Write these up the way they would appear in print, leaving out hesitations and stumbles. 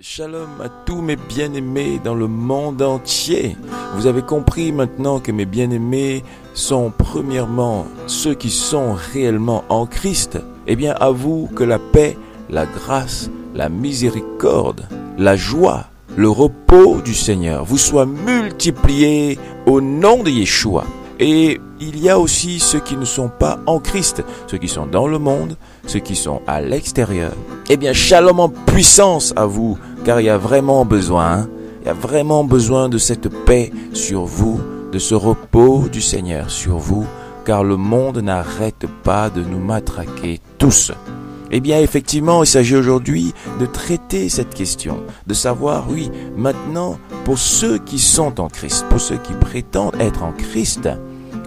Shalom à tous mes bien-aimés dans le monde entier. Vous avez compris maintenant que mes bien-aimés sont premièrement ceux qui sont réellement en Christ. Eh bien, à vous que la paix, la grâce, la miséricorde, la joie, le repos du Seigneur vous soient multipliés au nom de Yeshua. Et il y a aussi ceux qui ne sont pas en Christ, ceux qui sont dans le monde, ceux qui sont à l'extérieur. Eh bien, shalom en puissance à vous, car il y a vraiment besoin, il y a vraiment besoin de cette paix sur vous, de ce repos du Seigneur sur vous, car le monde n'arrête pas de nous matraquer tous. Eh bien, effectivement, il s'agit aujourd'hui de traiter cette question, de savoir, oui, maintenant, pour ceux qui sont en Christ, pour ceux qui prétendent être en Christ,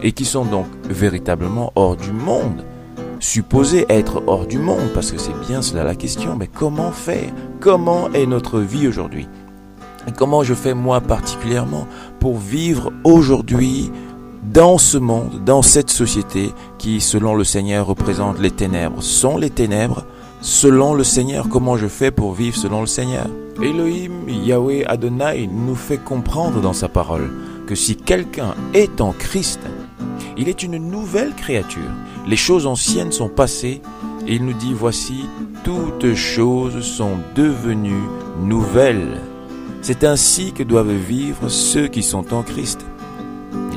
et qui sont donc véritablement hors du monde, supposés être hors du monde, parce que c'est bien cela la question, mais comment faire? Comment est notre vie aujourd'hui? Et comment je fais moi particulièrement pour vivre aujourd'hui dans ce monde, dans cette société qui, selon le Seigneur, représente les ténèbres, sont les ténèbres. Selon le Seigneur, comment je fais pour vivre selon le Seigneur? Elohim, Yahweh, Adonai nous fait comprendre dans sa parole que si quelqu'un est en Christ, il est une nouvelle créature. Les choses anciennes sont passées et il nous dit, voici, toutes choses sont devenues nouvelles. C'est ainsi que doivent vivre ceux qui sont en Christ.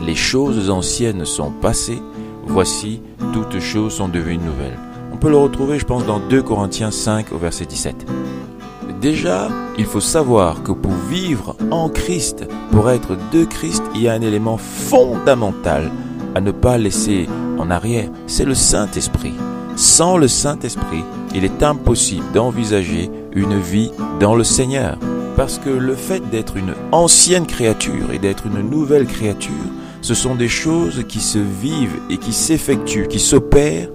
Les choses anciennes sont passées, voici, toutes choses sont devenues nouvelles. On peut le retrouver, je pense, dans 2 Corinthiens 5 au verset 17. Déjà, il faut savoir que pour vivre en Christ, pour être de Christ, il y a un élément fondamental à ne pas laisser en arrière, c'est le Saint-Esprit. Sans le Saint-Esprit, il est impossible d'envisager une vie dans le Seigneur. Parce que le fait d'être une ancienne créature et d'être une nouvelle créature, ce sont des choses qui se vivent et qui s'effectuent, qui s'opèrent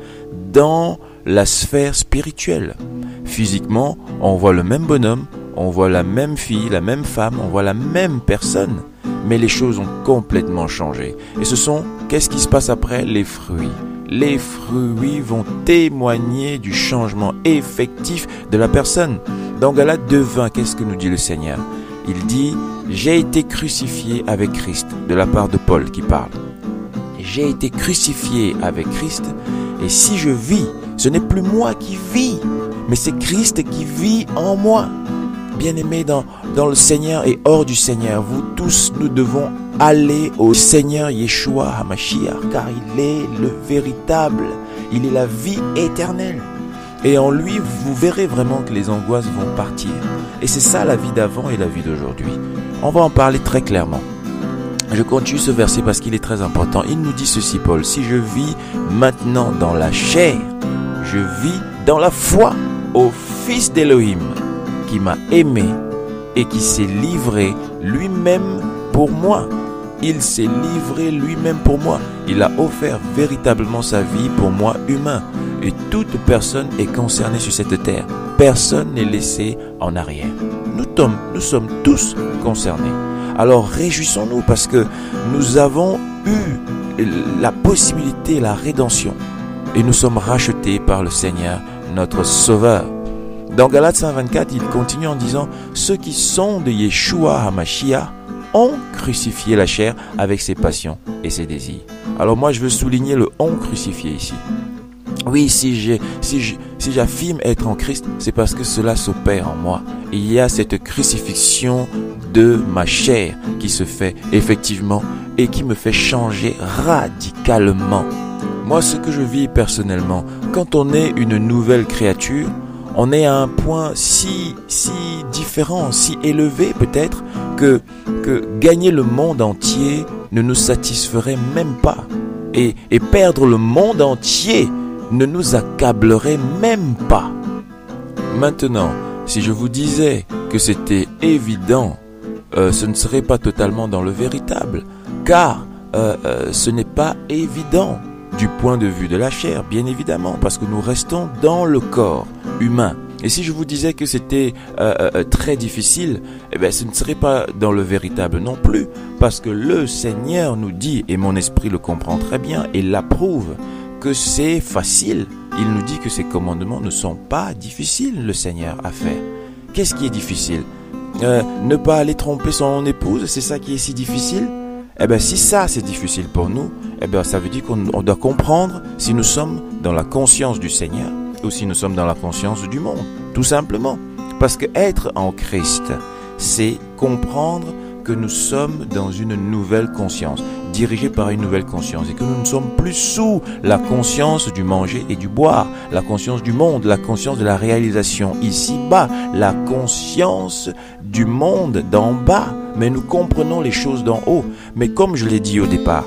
dans la sphère spirituelle. Physiquement, on voit le même bonhomme, on voit la même fille, la même femme, on voit la même personne. Mais les choses ont complètement changé. Et ce sont, qu'est-ce qui se passe après? Les fruits. Les fruits vont témoigner du changement effectif de la personne. Dans Galates 2:20, qu'est-ce que nous dit le Seigneur? Il dit, j'ai été crucifié avec Christ, de la part de Paul qui parle. J'ai été crucifié avec Christ, et si je vis, ce n'est plus moi qui vis, mais c'est Christ qui vit en moi. Bien-aimés dans le Seigneur et hors du Seigneur, vous tous, nous devons aller au Seigneur Yeshua HaMashiach, car il est le véritable, il est la vie éternelle. Et en lui, vous verrez vraiment que les angoisses vont partir. Et c'est ça la vie d'avant et la vie d'aujourd'hui. On va en parler très clairement. Je continue ce verset parce qu'il est très important. Il nous dit ceci, Paul, si je vis maintenant dans la chair, je vis dans la foi au Fils d'Elohim, qui m'a aimé et qui s'est livré lui-même pour moi. Il s'est livré lui-même pour moi. Il a offert véritablement sa vie pour moi humain. Et toute personne est concernée sur cette terre. Personne n'est laissé en arrière. Nous sommes tous concernés. Alors réjouissons-nous parce que nous avons eu la possibilité, la rédemption. Et nous sommes rachetés par le Seigneur, notre Sauveur. Dans Galates 5:24, il continue en disant « Ceux qui sont de Yeshua HaMashiach ont crucifié la chair avec ses passions et ses désirs. » Alors moi, je veux souligner le « ont crucifié » ici. Oui, si j'affirme être en Christ, c'est parce que cela s'opère en moi. Il y a cette crucifixion de ma chair qui se fait effectivement et qui me fait changer radicalement. Moi, ce que je vis personnellement, quand on est une nouvelle créature, on est à un point si différent, si élevé peut-être, que gagner le monde entier ne nous satisferait même pas. Et perdre le monde entier ne nous accablerait même pas. Maintenant, si je vous disais que c'était évident, ce ne serait pas totalement dans le véritable, car ce n'est pas évident du point de vue de la chair, bien évidemment, parce que nous restons dans le corps humain. Et si je vous disais que c'était très difficile, eh bien, ce ne serait pas dans le véritable non plus, parce que le Seigneur nous dit, et mon esprit le comprend très bien et l'approuve, que c'est facile. Il nous dit que ces commandements ne sont pas difficiles, le Seigneur, à faire. Qu'est-ce qui est difficile? Ne pas aller tromper son épouse, c'est ça qui est si difficile? Eh bien, si ça c'est difficile pour nous, eh bien, ça veut dire qu'on doit comprendre si nous sommes dans la conscience du Seigneur ou si nous sommes dans la conscience du monde, tout simplement. Parce que être en Christ, c'est comprendre que nous sommes dans une nouvelle conscience, dirigés par une nouvelle conscience, et que nous ne sommes plus sous la conscience du manger et du boire, la conscience du monde, la conscience de la réalisation ici-bas, la conscience du monde d'en bas. Mais nous comprenons les choses d'en haut. Mais comme je l'ai dit au départ,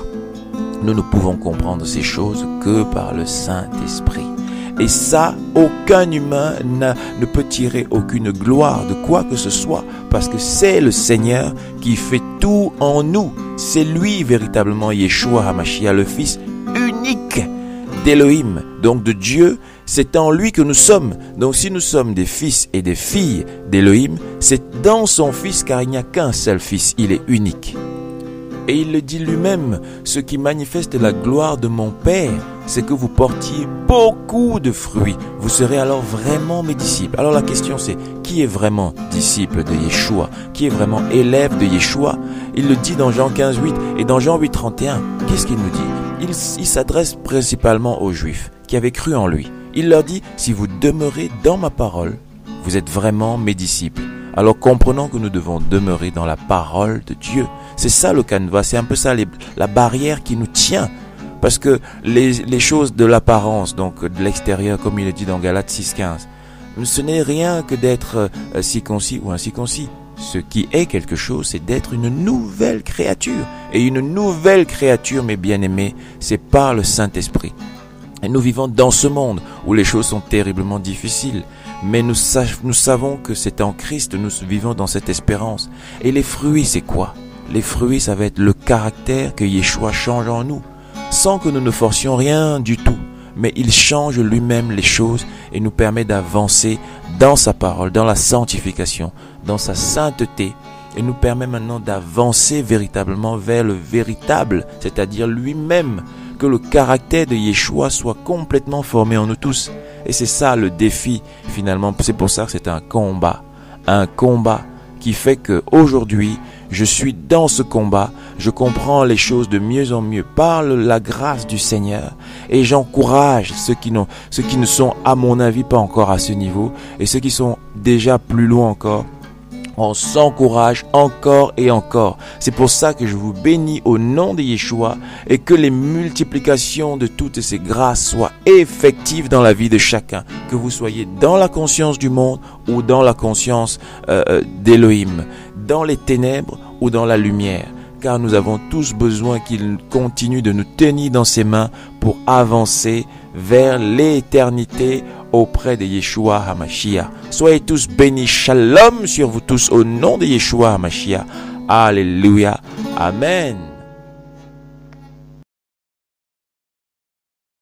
nous ne pouvons comprendre ces choses que par le Saint-Esprit. Et ça, aucun humain ne peut tirer aucune gloire de quoi que ce soit, parce que c'est le Seigneur qui fait tout en nous. C'est lui véritablement Yeshua HaMashiach, le Fils unique d'Élohim, donc de Dieu. C'est en lui que nous sommes. Donc si nous sommes des fils et des filles d'Élohim, c'est dans son Fils, car il n'y a qu'un seul Fils, il est unique. Et il le dit lui-même, ce qui manifeste la gloire de mon Père, c'est que vous portiez beaucoup de fruits. Vous serez alors vraiment mes disciples. Alors la question c'est, qui est vraiment disciple de Yeshua? Qui est vraiment élève de Yeshua? Il le dit dans Jean 15, 8 et dans Jean 8, 31. Qu'est-ce qu'il nous dit? Il s'adresse principalement aux Juifs qui avaient cru en lui. Il leur dit, si vous demeurez dans ma parole, vous êtes vraiment mes disciples. Alors comprenons que nous devons demeurer dans la parole de Dieu. C'est ça le canevas, c'est un peu ça la barrière qui nous tient. Parce que les choses de l'apparence, donc de l'extérieur, comme il est dit dans Galates 6.15, ce n'est rien que d'être circoncis ou incirconcis. Ce qui est quelque chose, c'est d'être une nouvelle créature. Et une nouvelle créature, mes bien-aimés, c'est par le Saint-Esprit. Et nous vivons dans ce monde où les choses sont terriblement difficiles. Mais nous savons que c'est en Christ, nous vivons dans cette espérance. Et les fruits, c'est quoi? Les fruits, ça va être le caractère que Yeshua change en nous. Sans que nous ne forcions rien du tout. Mais il change lui-même les choses et nous permet d'avancer dans sa parole, dans la sanctification, dans sa sainteté. Et nous permet maintenant d'avancer véritablement vers le véritable, c'est-à-dire lui-même. Que le caractère de Yeshua soit complètement formé en nous tous. Et c'est ça le défi finalement. C'est pour ça que c'est un combat qui fait que aujourd'hui je suis dans ce combat. Je comprends les choses de mieux en mieux par la grâce du Seigneur. Et j'encourage ceux qui ne sont à mon avis pas encore à ce niveau et ceux qui sont déjà plus loin encore. On s'encourage encore et encore. C'est pour ça que je vous bénis au nom de Yeshua et que les multiplications de toutes ces grâces soient effectives dans la vie de chacun. Que vous soyez dans la conscience du monde ou dans la conscience d'Élohim, dans les ténèbres ou dans la lumière. Car nous avons tous besoin qu'il continue de nous tenir dans ses mains pour avancer vers l'éternité auprès de Yeshua HaMashiach. Soyez tous bénis. Shalom sur vous tous au nom de Yeshua HaMashiach. Alléluia. Amen.